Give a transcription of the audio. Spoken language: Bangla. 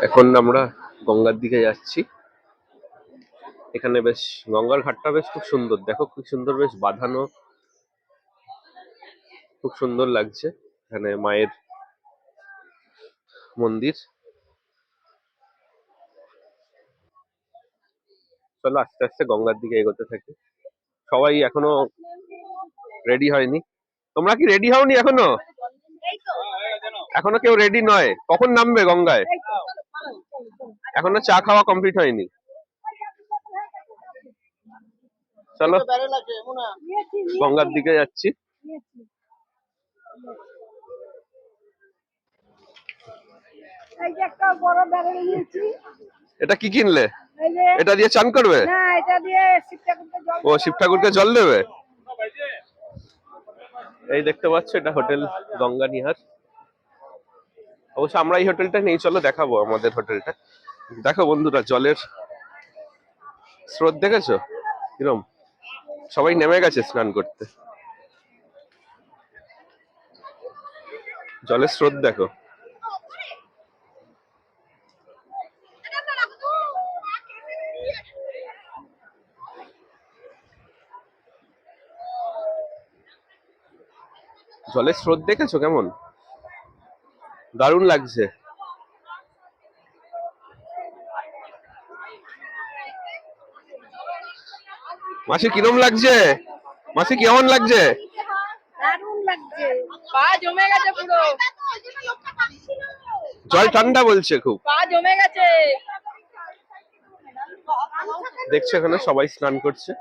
এখন আমরা গঙ্গার দিকে যাচ্ছি। এখানে বেশ গঙ্গার ঘাটটা বেশ খুব সুন্দর, দেখো খুব সুন্দর, বেশ বাঁধানো, খুব সুন্দর লাগছে। এখানে মায়ের মন্দির। চলো আস্তে আস্তে গঙ্গার দিকে এগোতে থাকি। সবাই এখনো রেডি হয়নি। তোমরা কি রেডি হওনি এখনো? এখনো কেউ রেডি নয়? কখন নামবে গঙ্গায়? এখনো চা খাওয়া কমপ্লিট হয়নি। চলো গঙ্গার দিকে যাচ্ছি। এটা কি কিনলে? এটা দিয়ে চান করবে? ও শিব ঠাকুরকে জল দেবে। এই দেখতে পাচ্ছ, এটা হোটেল গঙ্গা নিহার। অবশ্য আমরা এই হোটেলটা নেই, চলো দেখাবো আমাদের হোটেলটা। দেখো বন্ধুরা, জলের স্রোত দেখেছো কিরম? সবাই নেমে গেছে স্নান করতে। জলের স্রোত দেখো। জলের স্রোত দেখেছো কেমন? দারুণ লাগছে। মাসি কিরম লাগছে? মাসি কেমন লাগছে? দারুণ লাগছে, পা জমে গেছে পুরো। জল ঠান্ডা বলছে, খুব পা জমে গেছে। দেখছো এখানে সবাই স্নান করছে।